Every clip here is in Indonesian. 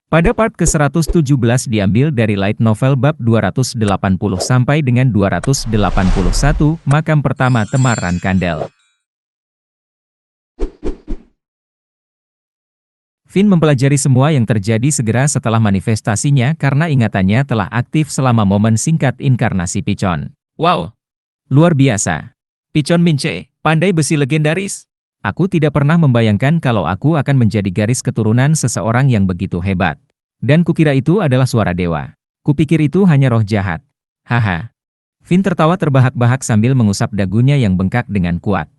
Pada part ke-117 diambil dari light novel bab 280 sampai dengan 281, makam pertama Temar Rankandel. Finn mempelajari semua yang terjadi segera setelah manifestasinya karena ingatannya telah aktif selama momen singkat inkarnasi Pichon. Wow! Luar biasa! Pichon Minche, pandai besi legendaris. Aku tidak pernah membayangkan kalau aku akan menjadi garis keturunan seseorang yang begitu hebat. Dan kukira itu adalah suara dewa. Kupikir itu hanya roh jahat. Haha. Finn tertawa terbahak-bahak sambil mengusap dagunya yang bengkak dengan kuat.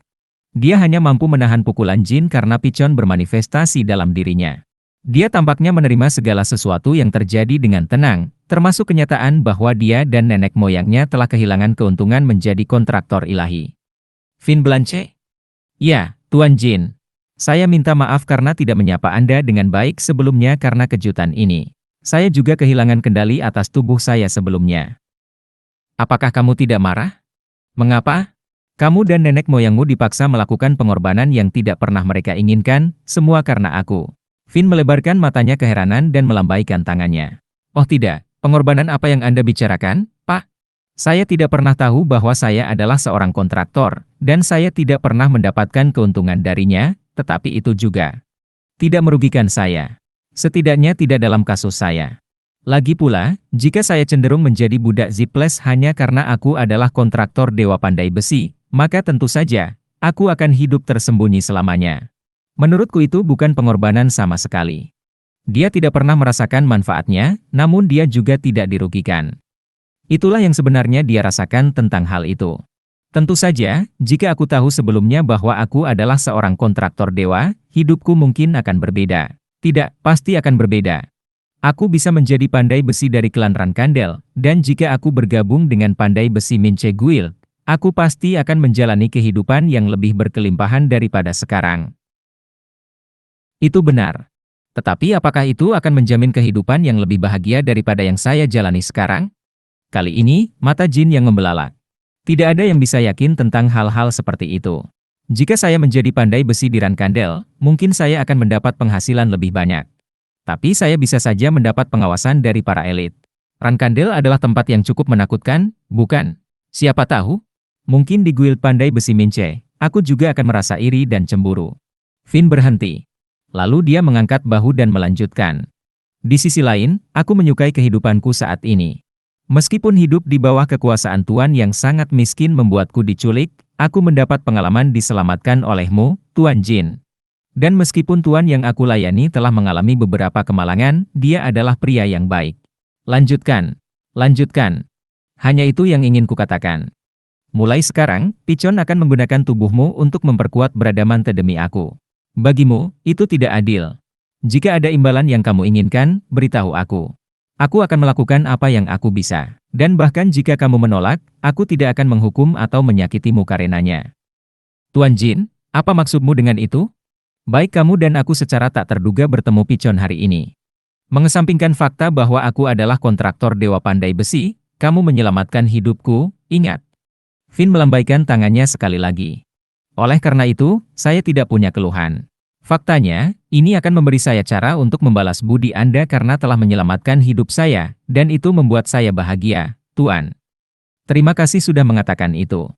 Dia hanya mampu menahan pukulan jin karena Pichon bermanifestasi dalam dirinya. Dia tampaknya menerima segala sesuatu yang terjadi dengan tenang, termasuk kenyataan bahwa dia dan nenek moyangnya telah kehilangan keuntungan menjadi kontraktor ilahi. Finn Blanche? Ya, Tuan Jin. Saya minta maaf karena tidak menyapa Anda dengan baik sebelumnya karena kejutan ini. Saya juga kehilangan kendali atas tubuh saya sebelumnya. Apakah kamu tidak marah? Mengapa? Kamu dan nenek moyangmu dipaksa melakukan pengorbanan yang tidak pernah mereka inginkan, semua karena aku. Finn melebarkan matanya keheranan dan melambaikan tangannya. Oh tidak, pengorbanan apa yang Anda bicarakan, Pak? Saya tidak pernah tahu bahwa saya adalah seorang kontraktor, dan saya tidak pernah mendapatkan keuntungan darinya, tetapi itu juga tidak merugikan saya. Setidaknya tidak dalam kasus saya. Lagi pula, jika saya cenderung menjadi budak Ziples hanya karena aku adalah kontraktor Dewa Pandai Besi, maka tentu saja, aku akan hidup tersembunyi selamanya. Menurutku itu bukan pengorbanan sama sekali. Dia tidak pernah merasakan manfaatnya, namun dia juga tidak dirugikan. Itulah yang sebenarnya dia rasakan tentang hal itu. Tentu saja, jika aku tahu sebelumnya bahwa aku adalah seorang kontraktor dewa, hidupku mungkin akan berbeda. Tidak, pasti akan berbeda. Aku bisa menjadi pandai besi dari klan Rankandel, dan jika aku bergabung dengan pandai besi Minche Guild, aku pasti akan menjalani kehidupan yang lebih berkelimpahan daripada sekarang. Itu benar. Tetapi apakah itu akan menjamin kehidupan yang lebih bahagia daripada yang saya jalani sekarang? Kali ini, mata Jin yang membelalak. Tidak ada yang bisa yakin tentang hal-hal seperti itu. Jika saya menjadi pandai besi di Rankandel, mungkin saya akan mendapat penghasilan lebih banyak. Tapi saya bisa saja mendapat pengawasan dari para elit. Rankandel adalah tempat yang cukup menakutkan, bukan? Siapa tahu? Mungkin di guild pandai besi Minche, aku juga akan merasa iri dan cemburu. Finn berhenti. Lalu dia mengangkat bahu dan melanjutkan. Di sisi lain, aku menyukai kehidupanku saat ini. Meskipun hidup di bawah kekuasaan Tuan yang sangat miskin membuatku diculik, aku mendapat pengalaman diselamatkan olehmu, Tuan Jin. Dan meskipun Tuan yang aku layani telah mengalami beberapa kemalangan, dia adalah pria yang baik. Lanjutkan. Lanjutkan. Hanya itu yang ingin kukatakan. Mulai sekarang, Pichon akan menggunakan tubuhmu untuk memperkuat Bradamante demi aku. Bagimu, itu tidak adil. Jika ada imbalan yang kamu inginkan, beritahu aku. Aku akan melakukan apa yang aku bisa. Dan bahkan jika kamu menolak, aku tidak akan menghukum atau menyakitimu karenanya. Tuan Jin, apa maksudmu dengan itu? Baik kamu dan aku secara tak terduga bertemu Pichon hari ini. Mengesampingkan fakta bahwa aku adalah kontraktor Dewa Pandai Besi, kamu menyelamatkan hidupku, ingat. Finn melambaikan tangannya sekali lagi. Oleh karena itu, saya tidak punya keluhan. Faktanya, ini akan memberi saya cara untuk membalas budi Anda karena telah menyelamatkan hidup saya, dan itu membuat saya bahagia, Tuan. Terima kasih sudah mengatakan itu.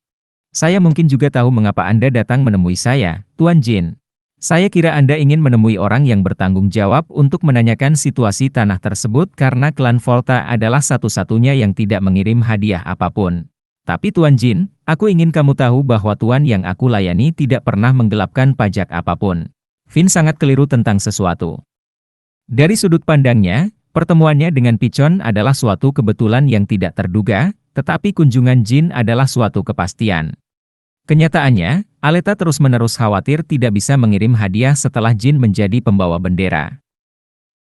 Saya mungkin juga tahu mengapa Anda datang menemui saya, Tuan Jin. Saya kira Anda ingin menemui orang yang bertanggung jawab untuk menanyakan situasi tanah tersebut karena klan Volta adalah satu-satunya yang tidak mengirim hadiah apapun. Tapi Tuan Jin, aku ingin kamu tahu bahwa Tuan yang aku layani tidak pernah menggelapkan pajak apapun. Finn sangat keliru tentang sesuatu. Dari sudut pandangnya, pertemuannya dengan Pichon adalah suatu kebetulan yang tidak terduga, tetapi kunjungan Jin adalah suatu kepastian. Kenyataannya, Aleta terus-menerus khawatir tidak bisa mengirim hadiah setelah Jin menjadi pembawa bendera.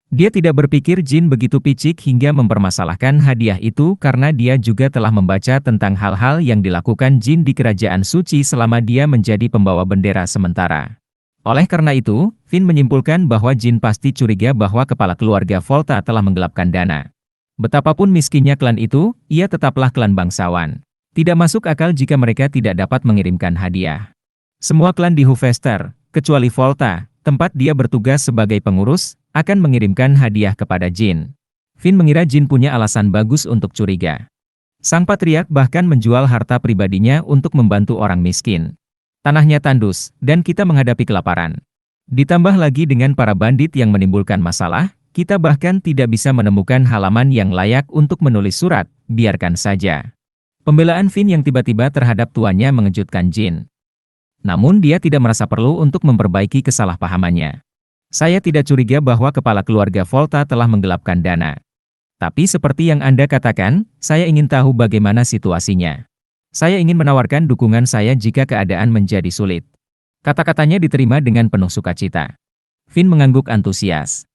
Dia tidak berpikir Jin begitu picik hingga mempermasalahkan hadiah itu karena dia juga telah membaca tentang hal-hal yang dilakukan Jin di Kerajaan Suci selama dia menjadi pembawa bendera sementara. Oleh karena itu, Finn menyimpulkan bahwa Jin pasti curiga bahwa kepala keluarga Volta telah menggelapkan dana. Betapapun miskinnya klan itu, ia tetaplah klan bangsawan. Tidak masuk akal jika mereka tidak dapat mengirimkan hadiah. Semua klan di Hufester, kecuali Volta, tempat dia bertugas sebagai pengurus, akan mengirimkan hadiah kepada Jin. Finn mengira Jin punya alasan bagus untuk curiga. Sang patriark bahkan menjual harta pribadinya untuk membantu orang miskin. Tanahnya tandus, dan kita menghadapi kelaparan. Ditambah lagi dengan para bandit yang menimbulkan masalah, kita bahkan tidak bisa menemukan halaman yang layak untuk menulis surat, biarkan saja. Pembelaan Finn yang tiba-tiba terhadap tuannya mengejutkan Jin. Namun dia tidak merasa perlu untuk memperbaiki kesalahpahamannya. Saya tidak curiga bahwa kepala keluarga Volta telah menggelapkan dana. Tapi seperti yang Anda katakan, saya ingin tahu bagaimana situasinya. Saya ingin menawarkan dukungan saya jika keadaan menjadi sulit. Kata-katanya diterima dengan penuh sukacita. Finn mengangguk antusias.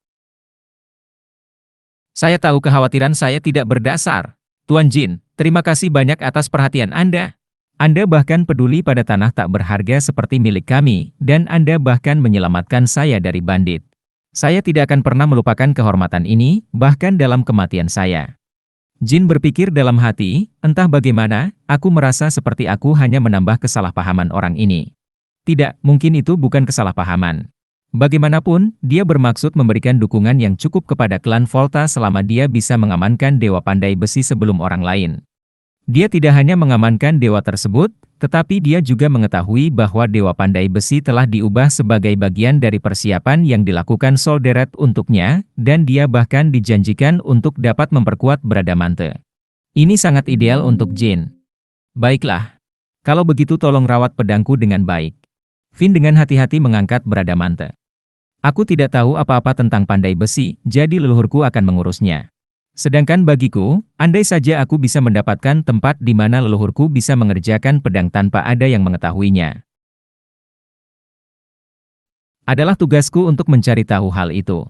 Saya tahu kekhawatiran saya tidak berdasar. Tuan Jin, terima kasih banyak atas perhatian Anda. Anda bahkan peduli pada tanah tak berharga seperti milik kami, dan Anda bahkan menyelamatkan saya dari bandit. Saya tidak akan pernah melupakan kehormatan ini, bahkan dalam kematian saya. Jin berpikir dalam hati, entah bagaimana, aku merasa seperti aku hanya menambah kesalahpahaman orang ini. Tidak, mungkin itu bukan kesalahpahaman. Bagaimanapun, dia bermaksud memberikan dukungan yang cukup kepada klan Volta selama dia bisa mengamankan Dewa Pandai Besi sebelum orang lain. Dia tidak hanya mengamankan dewa tersebut, tetapi dia juga mengetahui bahwa Dewa Pandai Besi telah diubah sebagai bagian dari persiapan yang dilakukan Solderet untuknya, dan dia bahkan dijanjikan untuk dapat memperkuat Bradamante. Ini sangat ideal untuk Jin. Baiklah. Kalau begitu tolong rawat pedangku dengan baik. Finn dengan hati-hati mengangkat Bradamante. Aku tidak tahu apa-apa tentang Pandai Besi, jadi leluhurku akan mengurusnya. Sedangkan bagiku, andai saja aku bisa mendapatkan tempat di mana leluhurku bisa mengerjakan pedang tanpa ada yang mengetahuinya. Adalah tugasku untuk mencari tahu hal itu.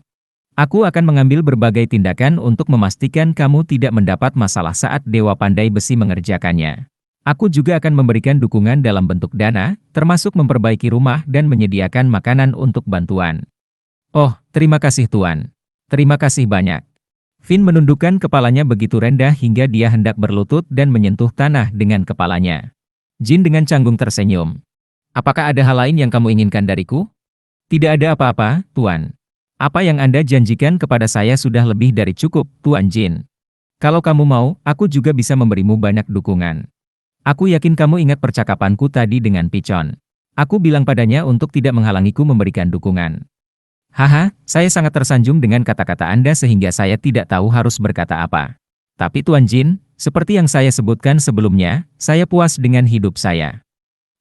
Aku akan mengambil berbagai tindakan untuk memastikan kamu tidak mendapat masalah saat Dewa Pandai Besi mengerjakannya. Aku juga akan memberikan dukungan dalam bentuk dana, termasuk memperbaiki rumah dan menyediakan makanan untuk bantuan. Oh, terima kasih Tuan. Terima kasih banyak. Finn menundukkan kepalanya begitu rendah hingga dia hendak berlutut dan menyentuh tanah dengan kepalanya. Jin dengan canggung tersenyum. Apakah ada hal lain yang kamu inginkan dariku? Tidak ada apa-apa, Tuan. Apa yang Anda janjikan kepada saya sudah lebih dari cukup, Tuan Jin. Kalau kamu mau, aku juga bisa memberimu banyak dukungan. Aku yakin kamu ingat percakapanku tadi dengan Pichon. Aku bilang padanya untuk tidak menghalangiku memberikan dukungan. Haha, saya sangat tersanjung dengan kata-kata Anda sehingga saya tidak tahu harus berkata apa. Tapi Tuan Jin, seperti yang saya sebutkan sebelumnya, saya puas dengan hidup saya.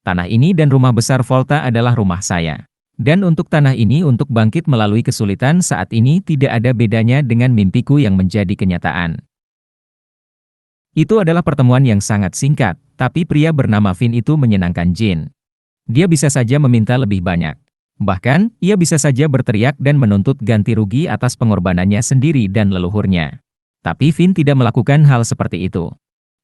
Tanah ini dan rumah besar Volta adalah rumah saya. Dan untuk tanah ini untuk bangkit melalui kesulitan saat ini tidak ada bedanya dengan mimpiku yang menjadi kenyataan. Itu adalah pertemuan yang sangat singkat, tapi pria bernama Finn itu menyenangkan Jin. Dia bisa saja meminta lebih banyak. Bahkan, ia bisa saja berteriak dan menuntut ganti rugi atas pengorbanannya sendiri dan leluhurnya. Tapi Finn tidak melakukan hal seperti itu.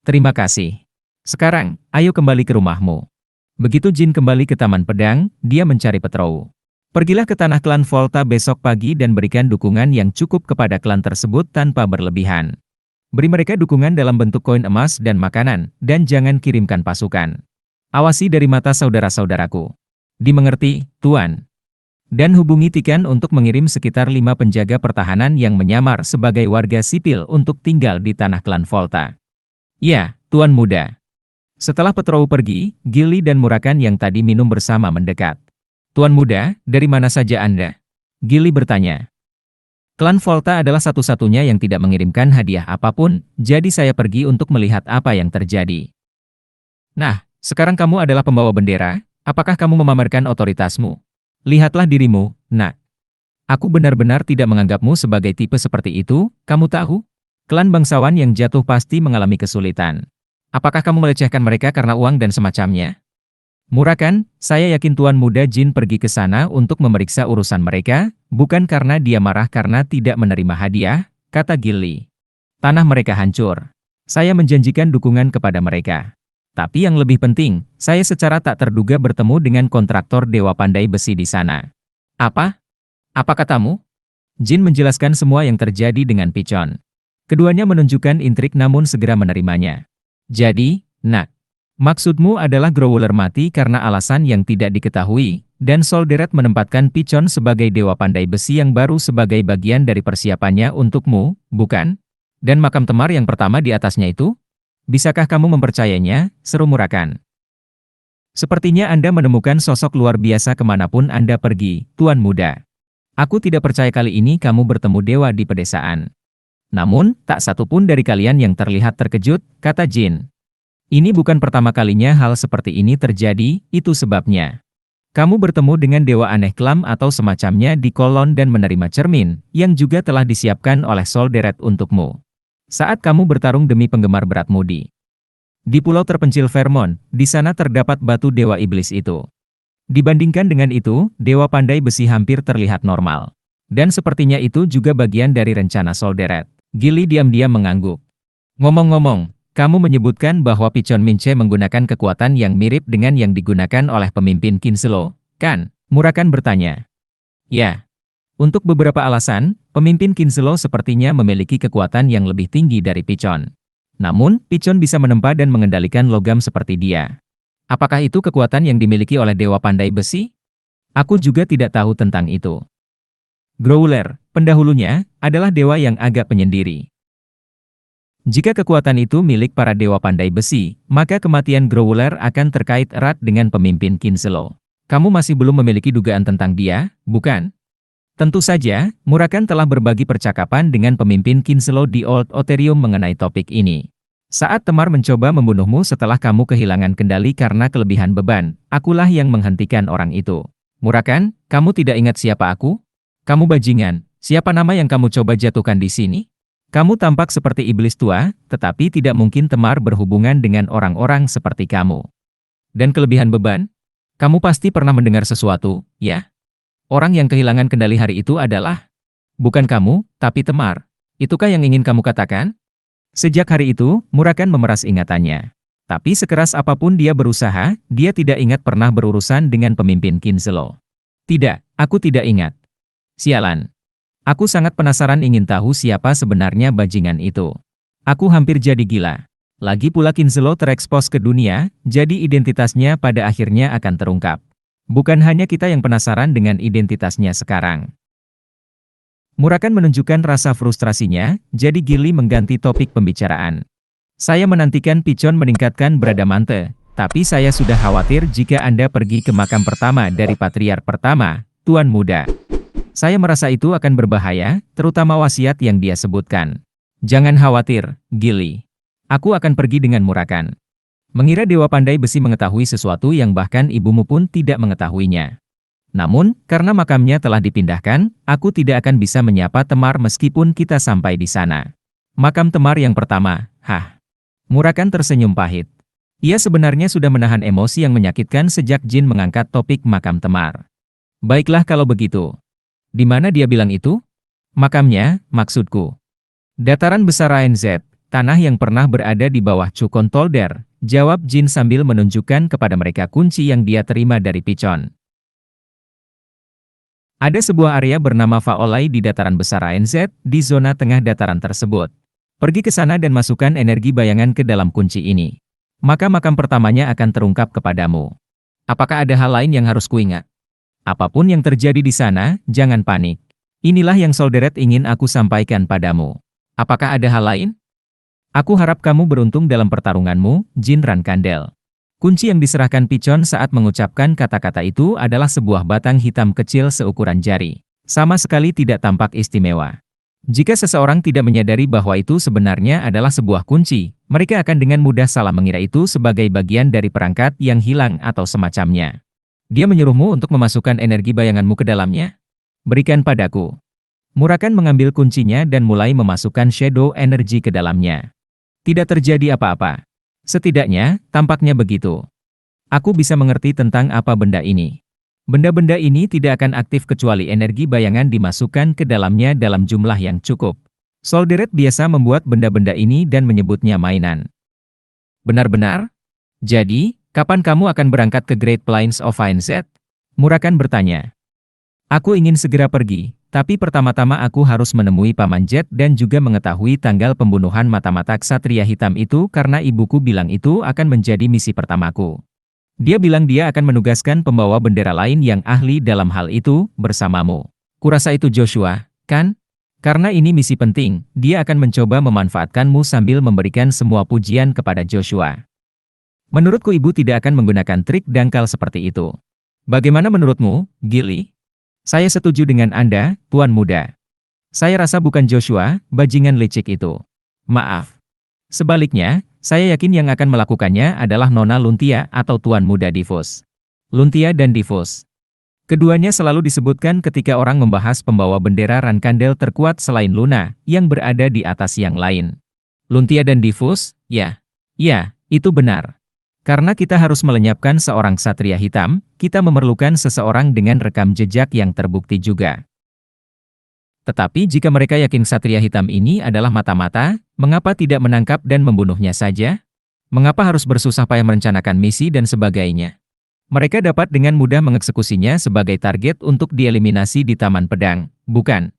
Terima kasih. Sekarang, ayo kembali ke rumahmu. Begitu Jin kembali ke Taman Pedang, dia mencari Petrou. Pergilah ke tanah klan Volta besok pagi dan berikan dukungan yang cukup kepada klan tersebut tanpa berlebihan. Beri mereka dukungan dalam bentuk koin emas dan makanan, dan jangan kirimkan pasukan. Awasi dari mata saudara-saudaraku. Dimengerti, Tuan. Dan hubungi Tikan untuk mengirim sekitar 5 penjaga pertahanan yang menyamar sebagai warga sipil untuk tinggal di tanah klan Volta. Ya, Tuan Muda. Setelah Petrou pergi, Gilly dan Murakan yang tadi minum bersama mendekat. Tuan Muda, dari mana saja Anda? Gilly bertanya. Klan Volta adalah satu-satunya yang tidak mengirimkan hadiah apapun, jadi saya pergi untuk melihat apa yang terjadi. Nah, sekarang kamu adalah pembawa bendera. Apakah kamu memamerkan otoritasmu? Lihatlah dirimu, nak. Aku benar-benar tidak menganggapmu sebagai tipe seperti itu, kamu tahu? Klan bangsawan yang jatuh pasti mengalami kesulitan. Apakah kamu melecehkan mereka karena uang dan semacamnya? Murakan, saya yakin Tuan Muda Jin pergi ke sana untuk memeriksa urusan mereka, bukan karena dia marah karena tidak menerima hadiah, kata Gilly. Tanah mereka hancur. Saya menjanjikan dukungan kepada mereka. Tapi yang lebih penting, saya secara tak terduga bertemu dengan kontraktor Dewa Pandai Besi di sana. Apa? Apa katamu? Jin menjelaskan semua yang terjadi dengan Pichon. Keduanya menunjukkan intrik namun segera menerimanya. Jadi, nak, Maksudmu adalah Growler mati karena alasan yang tidak diketahui, dan Solderet menempatkan Pichon sebagai dewa pandai besi yang baru sebagai bagian dari persiapannya untukmu, bukan? Dan makam Temar yang pertama di atasnya itu? Bisakah kamu mempercayainya? Seru Murakan. Sepertinya Anda menemukan sosok luar biasa kemanapun Anda pergi, Tuan Muda. Aku tidak percaya kali ini kamu bertemu dewa di pedesaan. Namun, tak satu pun dari kalian yang terlihat terkejut, kata Jin. Ini bukan pertama kalinya hal seperti ini terjadi, itu sebabnya. Kamu bertemu dengan dewa aneh kelam atau semacamnya di kolon dan menerima cermin, yang juga telah disiapkan oleh Solderet untukmu. Saat kamu bertarung demi penggemar beratmu di pulau terpencil Vermont, di sana terdapat batu dewa iblis itu. Dibandingkan dengan itu, dewa pandai besi hampir terlihat normal. Dan sepertinya itu juga bagian dari rencana Solderet. Gili diam-diam mengangguk. Ngomong-ngomong, kamu menyebutkan bahwa Pichon Minche menggunakan kekuatan yang mirip dengan yang digunakan oleh pemimpin Kinselo, kan? Murakan bertanya. Ya. Untuk beberapa alasan, pemimpin Kinselo sepertinya memiliki kekuatan yang lebih tinggi dari Pichon. Namun, Pichon bisa menempa dan mengendalikan logam seperti dia. Apakah itu kekuatan yang dimiliki oleh dewa pandai besi? Aku juga tidak tahu tentang itu. Growler, pendahulunya, adalah dewa yang agak penyendiri. Jika kekuatan itu milik para dewa pandai besi, maka kematian Growler akan terkait erat dengan pemimpin Kinselo. Kamu masih belum memiliki dugaan tentang dia, bukan? Tentu saja, Murakan telah berbagi percakapan dengan pemimpin Kinselo di Old Oterium mengenai topik ini. Saat Temar mencoba membunuhmu setelah kamu kehilangan kendali karena kelebihan beban, akulah yang menghentikan orang itu. Murakan, kamu tidak ingat siapa aku? Kamu bajingan, siapa nama yang kamu coba jatuhkan di sini? Kamu tampak seperti iblis tua, tetapi tidak mungkin Temar berhubungan dengan orang-orang seperti kamu. Dan kelebihan beban? Kamu pasti pernah mendengar sesuatu, ya? Orang yang kehilangan kendali hari itu adalah bukan kamu, tapi Temar. Itukah yang ingin kamu katakan? Sejak hari itu, Murakan memeras ingatannya. Tapi sekeras apapun dia berusaha, dia tidak ingat pernah berurusan dengan pemimpin Kinselo. Tidak, aku tidak ingat. Sialan. Aku sangat penasaran ingin tahu siapa sebenarnya bajingan itu. Aku hampir jadi gila. Lagi pula Kinselo terekspos ke dunia, jadi identitasnya pada akhirnya akan terungkap. Bukan hanya kita yang penasaran dengan identitasnya sekarang. Murakan menunjukkan rasa frustrasinya, jadi Gili mengganti topik pembicaraan. Saya menantikan Pichon meningkatkan Bradamante, tapi saya sudah khawatir jika Anda pergi ke makam pertama dari Patriark pertama, Tuan Muda. Saya merasa itu akan berbahaya, terutama wasiat yang dia sebutkan. Jangan khawatir, Gili. Aku akan pergi dengan Murakan. Mengira dewa pandai besi mengetahui sesuatu yang bahkan ibumu pun tidak mengetahuinya. Namun, karena makamnya telah dipindahkan, aku tidak akan bisa menyapa Temar meskipun kita sampai di sana. Makam Temar yang pertama, Murakan tersenyum pahit. Ia sebenarnya sudah menahan emosi yang menyakitkan sejak Jin mengangkat topik makam Temar. Baiklah kalau begitu. Di mana dia bilang itu? Makamnya, maksudku. Dataran besar ANZ, tanah yang pernah berada di bawah Cukon Tolder, jawab Jin sambil menunjukkan kepada mereka kunci yang dia terima dari Pichon. Ada sebuah area bernama Faolai di dataran besar ANZ, di zona tengah dataran tersebut. Pergi ke sana dan masukkan energi bayangan ke dalam kunci ini. Maka makam pertamanya akan terungkap kepadamu. Apakah ada hal lain yang harus kuingat? Apapun yang terjadi di sana, jangan panik. Inilah yang Solderet ingin aku sampaikan padamu. Apakah ada hal lain? Aku harap kamu beruntung dalam pertarunganmu, Jin Rankandel. Kunci yang diserahkan Pichon saat mengucapkan kata-kata itu adalah sebuah batang hitam kecil seukuran jari. Sama sekali tidak tampak istimewa. Jika seseorang tidak menyadari bahwa itu sebenarnya adalah sebuah kunci, mereka akan dengan mudah salah mengira itu sebagai bagian dari perangkat yang hilang atau semacamnya. Dia menyuruhmu untuk memasukkan energi bayanganmu ke dalamnya? Berikan padaku. Murakan mengambil kuncinya dan mulai memasukkan shadow energy ke dalamnya. Tidak terjadi apa-apa. Setidaknya, tampaknya begitu. Aku bisa mengerti tentang apa benda ini. Benda-benda ini tidak akan aktif kecuali energi bayangan dimasukkan ke dalamnya dalam jumlah yang cukup. Solderet biasa membuat benda-benda ini dan menyebutnya mainan. Benar-benar? Jadi, kapan kamu akan berangkat ke Great Plains of ANZ? Murakan bertanya. Aku ingin segera pergi, Tapi pertama-tama aku harus menemui Paman Jet dan juga mengetahui tanggal pembunuhan mata-mata ksatria hitam itu karena ibuku bilang itu akan menjadi misi pertamaku. Dia bilang dia akan menugaskan pembawa bendera lain yang ahli dalam hal itu bersamamu. Kurasa itu Joshua, kan? Karena ini misi penting, dia akan mencoba memanfaatkanmu sambil memberikan semua pujian kepada Joshua. Menurutku ibu tidak akan menggunakan trik dangkal seperti itu. Bagaimana menurutmu, Gilly? Saya setuju dengan Anda, Tuan Muda. Saya rasa bukan Joshua, bajingan licik itu. Maaf. Sebaliknya, saya yakin yang akan melakukannya adalah Nona Luntia atau Tuan Muda Divus. Luntia dan Divus. Keduanya selalu disebutkan ketika orang membahas pembawa bendera Rankandel terkuat selain Luna, yang berada di atas yang lain. Luntia dan Divus, ya. Ya, itu benar. Karena kita harus melenyapkan seorang ksatria hitam, kita memerlukan seseorang dengan rekam jejak yang terbukti juga. Tetapi jika mereka yakin ksatria hitam ini adalah mata-mata, mengapa tidak menangkap dan membunuhnya saja? Mengapa harus bersusah payah merencanakan misi dan sebagainya? Mereka dapat dengan mudah mengeksekusinya sebagai target untuk dieliminasi di Taman Pedang, bukan?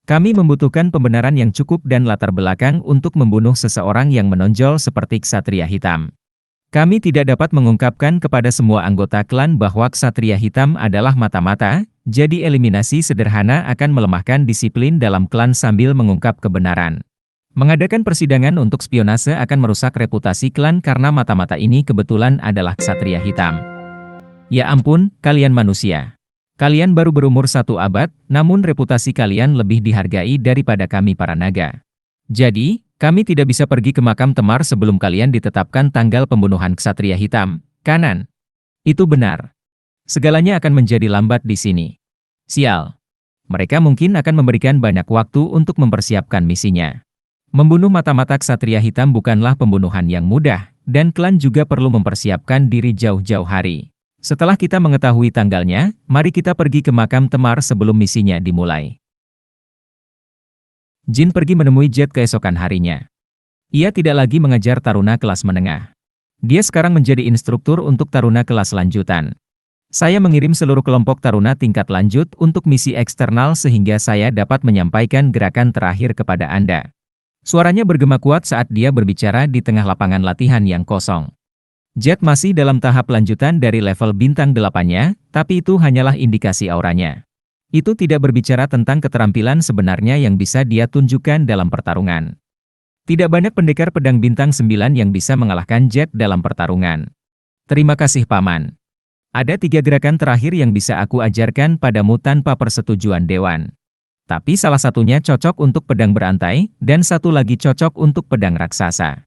Kami membutuhkan pembenaran yang cukup dan latar belakang untuk membunuh seseorang yang menonjol seperti ksatria hitam. Kami tidak dapat mengungkapkan kepada semua anggota klan bahwa ksatria hitam adalah mata-mata, jadi eliminasi sederhana akan melemahkan disiplin dalam klan sambil mengungkap kebenaran. Mengadakan persidangan untuk spionase akan merusak reputasi klan karena mata-mata ini kebetulan adalah ksatria hitam. Ya ampun, kalian manusia. Kalian baru berumur 1 abad, namun reputasi kalian lebih dihargai daripada kami para naga. Jadi, kami tidak bisa pergi ke makam Temar sebelum kalian ditetapkan tanggal pembunuhan ksatria hitam, kanan? Itu benar. Segalanya akan menjadi lambat di sini. Sial. Mereka mungkin akan memberikan banyak waktu untuk mempersiapkan misinya. Membunuh mata-mata ksatria hitam bukanlah pembunuhan yang mudah, dan klan juga perlu mempersiapkan diri jauh-jauh hari. Setelah kita mengetahui tanggalnya, mari kita pergi ke makam Temar sebelum misinya dimulai. Jin pergi menemui Jet keesokan harinya. Ia tidak lagi mengajar taruna kelas menengah. Dia sekarang menjadi instruktur untuk taruna kelas lanjutan. Saya mengirim seluruh kelompok taruna tingkat lanjut untuk misi eksternal sehingga saya dapat menyampaikan gerakan terakhir kepada Anda. Suaranya bergema kuat saat dia berbicara di tengah lapangan latihan yang kosong. Jet masih dalam tahap lanjutan dari level bintang 8-nya, tapi itu hanyalah indikasi auranya. Itu tidak berbicara tentang keterampilan sebenarnya yang bisa dia tunjukkan dalam pertarungan. Tidak banyak pendekar pedang bintang 9 yang bisa mengalahkan Jet dalam pertarungan. Terima kasih Paman. Ada 3 gerakan terakhir yang bisa aku ajarkan padamu tanpa persetujuan Dewan. Tapi salah satunya cocok untuk pedang berantai, dan satu lagi cocok untuk pedang raksasa.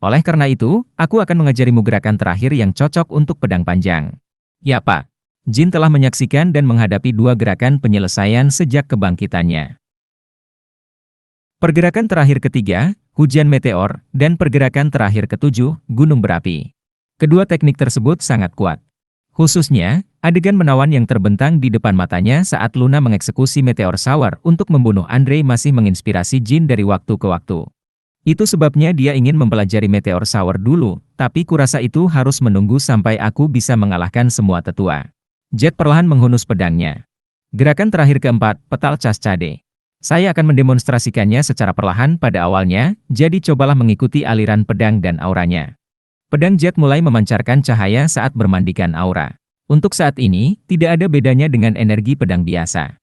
Oleh karena itu, aku akan mengajarimu gerakan terakhir yang cocok untuk pedang panjang. Ya Pak. Jin telah menyaksikan dan menghadapi 2 gerakan penyelesaian sejak kebangkitannya. Pergerakan terakhir ketiga, hujan meteor, dan pergerakan terakhir ketujuh, gunung berapi. Kedua teknik tersebut sangat kuat. Khususnya, adegan menawan yang terbentang di depan matanya saat Luna mengeksekusi meteor shower untuk membunuh Andre masih menginspirasi Jin dari waktu ke waktu. Itu sebabnya dia ingin mempelajari meteor shower dulu, tapi kurasa itu harus menunggu sampai aku bisa mengalahkan semua tetua. Jet perlahan menghunus pedangnya. Gerakan terakhir keempat, petal cascade. Saya akan mendemonstrasikannya secara perlahan pada awalnya, jadi cobalah mengikuti aliran pedang dan auranya. Pedang Jet mulai memancarkan cahaya saat bermandikan aura. Untuk saat ini, tidak ada bedanya dengan energi pedang biasa.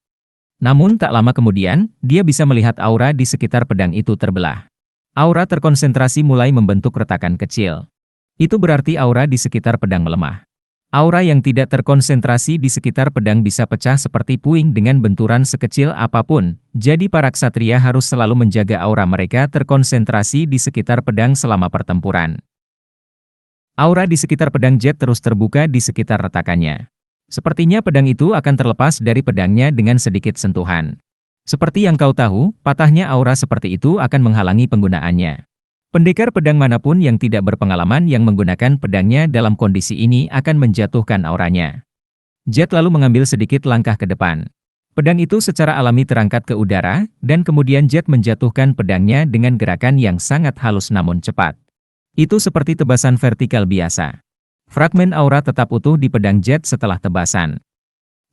Namun tak lama kemudian, dia bisa melihat aura di sekitar pedang itu terbelah. Aura terkonsentrasi mulai membentuk retakan kecil. Itu berarti aura di sekitar pedang melemah. Aura yang tidak terkonsentrasi di sekitar pedang bisa pecah seperti puing dengan benturan sekecil apapun, jadi para ksatria harus selalu menjaga aura mereka terkonsentrasi di sekitar pedang selama pertempuran. Aura di sekitar pedang Jet terus terbuka di sekitar retakannya. Sepertinya pedang itu akan terlepas dari pedangnya dengan sedikit sentuhan. Seperti yang kau tahu, patahnya aura seperti itu akan menghalangi penggunaannya. Pendekar pedang manapun yang tidak berpengalaman yang menggunakan pedangnya dalam kondisi ini akan menjatuhkan auranya. Jet lalu mengambil sedikit langkah ke depan. Pedang itu secara alami terangkat ke udara, dan kemudian Jet menjatuhkan pedangnya dengan gerakan yang sangat halus namun cepat. Itu seperti tebasan vertikal biasa. Fragmen aura tetap utuh di pedang Jet setelah tebasan.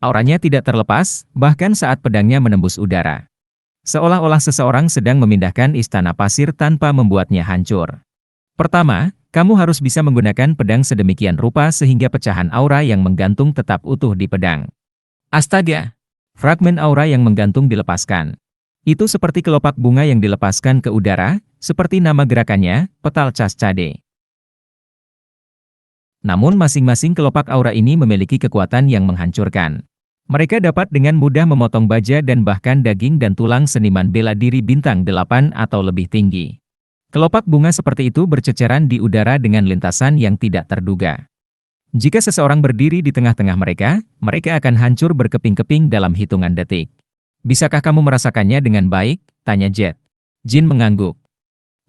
Auranya tidak terlepas, bahkan saat pedangnya menembus udara. Seolah-olah seseorang sedang memindahkan istana pasir tanpa membuatnya hancur. Pertama, kamu harus bisa menggunakan pedang sedemikian rupa sehingga pecahan aura yang menggantung tetap utuh di pedang. Astaga! Fragmen aura yang menggantung dilepaskan. Itu seperti kelopak bunga yang dilepaskan ke udara, seperti nama gerakannya, Petal Cascade. Namun masing-masing kelopak aura ini memiliki kekuatan yang menghancurkan. Mereka dapat dengan mudah memotong baja dan bahkan daging dan tulang seniman bela diri bintang 8 atau lebih tinggi. Kelopak bunga seperti itu berceceran di udara dengan lintasan yang tidak terduga. Jika seseorang berdiri di tengah-tengah mereka, mereka akan hancur berkeping-keping dalam hitungan detik. Bisakah kamu merasakannya dengan baik? Tanya Jet. Jin mengangguk.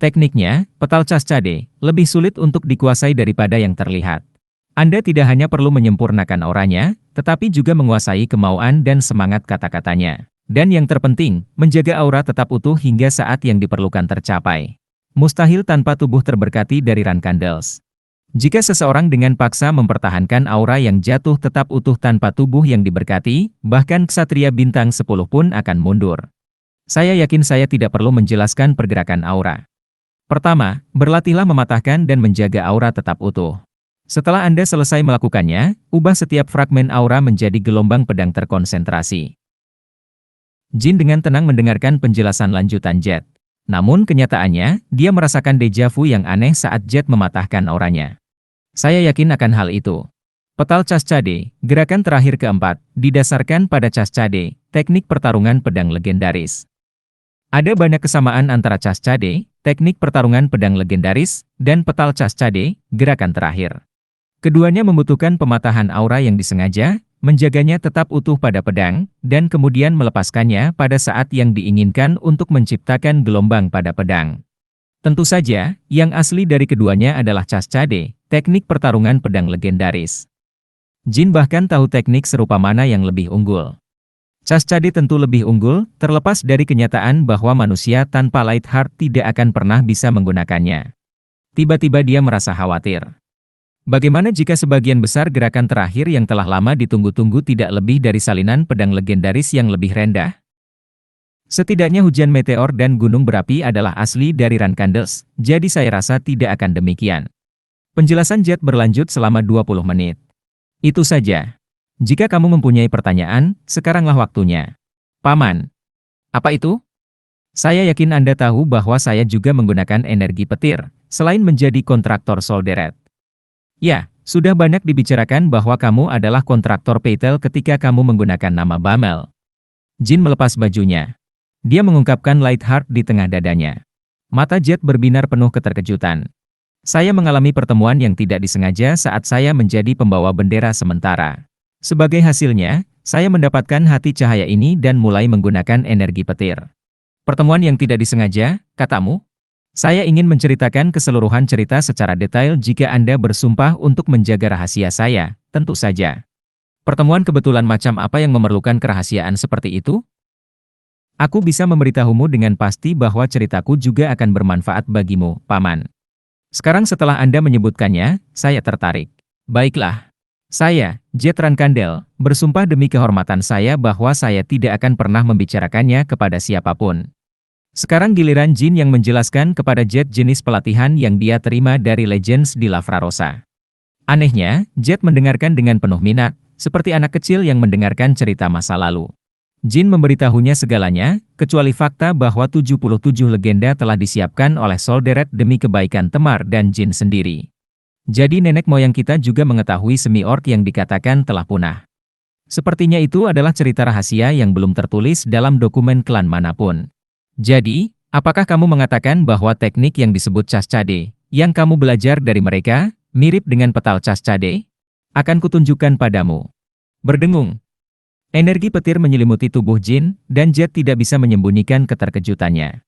Tekniknya, Petal Cascade, lebih sulit untuk dikuasai daripada yang terlihat. Anda tidak hanya perlu menyempurnakan auranya, tetapi juga menguasai kemauan dan semangat kata-katanya. Dan yang terpenting, menjaga aura tetap utuh hingga saat yang diperlukan tercapai. Mustahil tanpa tubuh terberkati dari Run Candles. Jika seseorang dengan paksa mempertahankan aura yang jatuh tetap utuh tanpa tubuh yang diberkati, bahkan Ksatria Bintang 10 pun akan mundur. Saya yakin saya tidak perlu menjelaskan pergerakan aura. Pertama, berlatihlah mematahkan dan menjaga aura tetap utuh. Setelah Anda selesai melakukannya, ubah setiap fragmen aura menjadi gelombang pedang terkonsentrasi. Jin dengan tenang mendengarkan penjelasan lanjutan Jet. Namun kenyataannya, dia merasakan deja vu yang aneh saat Jet mematahkan auranya. Saya yakin akan hal itu. Petal Cascade, gerakan terakhir keempat, didasarkan pada Cascade, teknik pertarungan pedang legendaris. Ada banyak kesamaan antara Cascade, teknik pertarungan pedang legendaris, dan Petal Cascade, gerakan terakhir. Keduanya membutuhkan pematahan aura yang disengaja, menjaganya tetap utuh pada pedang, dan kemudian melepaskannya pada saat yang diinginkan untuk menciptakan gelombang pada pedang. Tentu saja, yang asli dari keduanya adalah Cascade, teknik pertarungan pedang legendaris. Jin bahkan tahu teknik serupa mana yang lebih unggul. Cascade tentu lebih unggul, terlepas dari kenyataan bahwa manusia tanpa Light Heart tidak akan pernah bisa menggunakannya. Tiba-tiba dia merasa khawatir. Bagaimana jika sebagian besar gerakan terakhir yang telah lama ditunggu-tunggu tidak lebih dari salinan pedang legendaris yang lebih rendah? Setidaknya hujan meteor dan gunung berapi adalah asli dari Run Candles, jadi saya rasa tidak akan demikian. Penjelasan Jet berlanjut selama 20 menit. Itu saja. Jika kamu mempunyai pertanyaan, sekaranglah waktunya. Paman. Apa itu? Saya yakin Anda tahu bahwa saya juga menggunakan energi petir, selain menjadi kontraktor Solderet. Ya, sudah banyak dibicarakan bahwa kamu adalah kontraktor Paytel ketika kamu menggunakan nama Bamel. Jin melepas bajunya. Dia mengungkapkan Light Heart di tengah dadanya. Mata Jet berbinar penuh keterkejutan. Saya mengalami pertemuan yang tidak disengaja saat saya menjadi pembawa bendera sementara. Sebagai hasilnya, saya mendapatkan hati cahaya ini dan mulai menggunakan energi petir. Pertemuan yang tidak disengaja, katamu? Saya ingin menceritakan keseluruhan cerita secara detail jika Anda bersumpah untuk menjaga rahasia saya, tentu saja. Pertemuan kebetulan macam apa yang memerlukan kerahasiaan seperti itu? Aku bisa memberitahumu dengan pasti bahwa ceritaku juga akan bermanfaat bagimu, Paman. Sekarang setelah Anda menyebutkannya, saya tertarik. Baiklah. Saya, Jet Run Candle, bersumpah demi kehormatan saya bahwa saya tidak akan pernah membicarakannya kepada siapapun. Sekarang giliran Jin yang menjelaskan kepada Jet jenis pelatihan yang dia terima dari Legends di Lavrarosa. Anehnya, Jet mendengarkan dengan penuh minat, seperti anak kecil yang mendengarkan cerita masa lalu. Jin memberitahunya segalanya, kecuali fakta bahwa 77 legenda telah disiapkan oleh Solderet demi kebaikan Temar dan Jin sendiri. Jadi nenek moyang kita juga mengetahui semi-orc yang dikatakan telah punah. Sepertinya itu adalah cerita rahasia yang belum tertulis dalam dokumen klan manapun. Jadi, apakah kamu mengatakan bahwa teknik yang disebut Cascade, yang kamu belajar dari mereka, mirip dengan Petal Cascade? Akan kutunjukkan padamu. Berdengung. Energi petir menyelimuti tubuh Jin, dan Jet tidak bisa menyembunyikan keterkejutannya.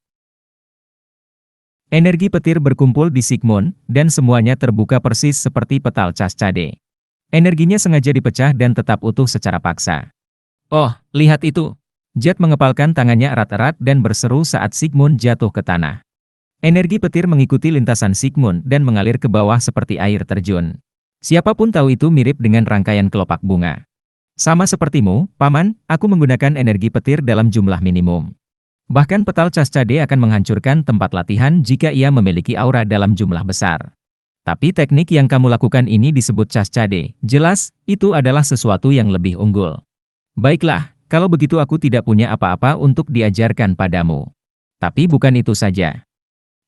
Energi petir berkumpul di Sigmund, dan semuanya terbuka persis seperti Petal Cascade. Energinya sengaja dipecah dan tetap utuh secara paksa. Oh, lihat itu! Jet mengepalkan tangannya erat-erat dan berseru saat Sigmund jatuh ke tanah. Energi petir mengikuti lintasan Sigmund dan mengalir ke bawah seperti air terjun. Siapapun tahu itu mirip dengan rangkaian kelopak bunga. Sama sepertimu, Paman, aku menggunakan energi petir dalam jumlah minimum. Bahkan petal Cascade akan menghancurkan tempat latihan jika ia memiliki aura dalam jumlah besar. Tapi teknik yang kamu lakukan ini disebut Cascade. Jelas, itu adalah sesuatu yang lebih unggul. Baiklah, kalau begitu aku tidak punya apa-apa untuk diajarkan padamu. Tapi bukan itu saja.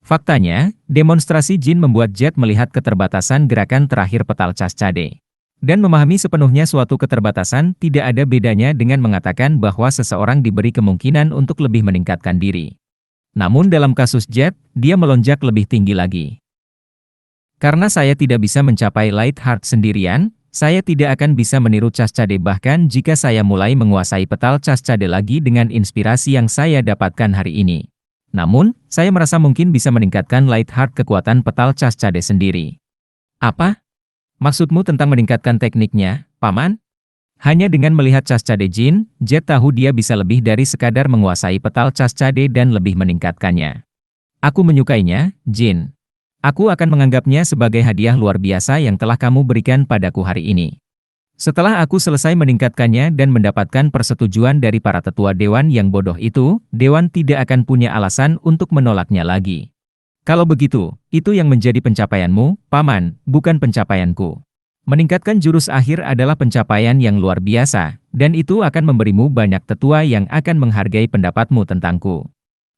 Faktanya, demonstrasi Jin membuat Jet melihat keterbatasan gerakan terakhir petal Cascade. Dan memahami sepenuhnya suatu keterbatasan tidak ada bedanya dengan mengatakan bahwa seseorang diberi kemungkinan untuk lebih meningkatkan diri. Namun dalam kasus Jet, dia melonjak lebih tinggi lagi. Karena saya tidak bisa mencapai Light Heart sendirian, saya tidak akan bisa meniru Cascade bahkan jika saya mulai menguasai petal Cascade lagi dengan inspirasi yang saya dapatkan hari ini. Namun, saya merasa mungkin bisa meningkatkan Light Heart kekuatan petal Cascade sendiri. Apa? Maksudmu tentang meningkatkan tekniknya, Paman? Hanya dengan melihat Cascade Jin, Jet tahu dia bisa lebih dari sekadar menguasai petal Cascade dan lebih meningkatkannya. Aku menyukainya, Jin. Aku akan menganggapnya sebagai hadiah luar biasa yang telah kamu berikan padaku hari ini. Setelah aku selesai meningkatkannya dan mendapatkan persetujuan dari para tetua dewan yang bodoh itu, dewan tidak akan punya alasan untuk menolaknya lagi. Kalau begitu, itu yang menjadi pencapaianmu, Paman, bukan pencapaianku. Meningkatkan jurus akhir adalah pencapaian yang luar biasa, dan itu akan memberimu banyak tetua yang akan menghargai pendapatmu tentangku.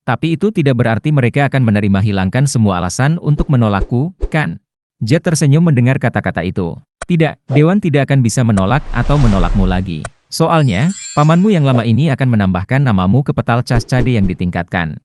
Tapi itu tidak berarti mereka akan menerima hilangkan semua alasan untuk menolakku, kan? Jet tersenyum mendengar kata-kata itu. Tidak, Dewan tidak akan bisa menolak atau menolakmu lagi. Soalnya, pamanmu yang lama ini akan menambahkan namamu ke petal Cascade yang ditingkatkan.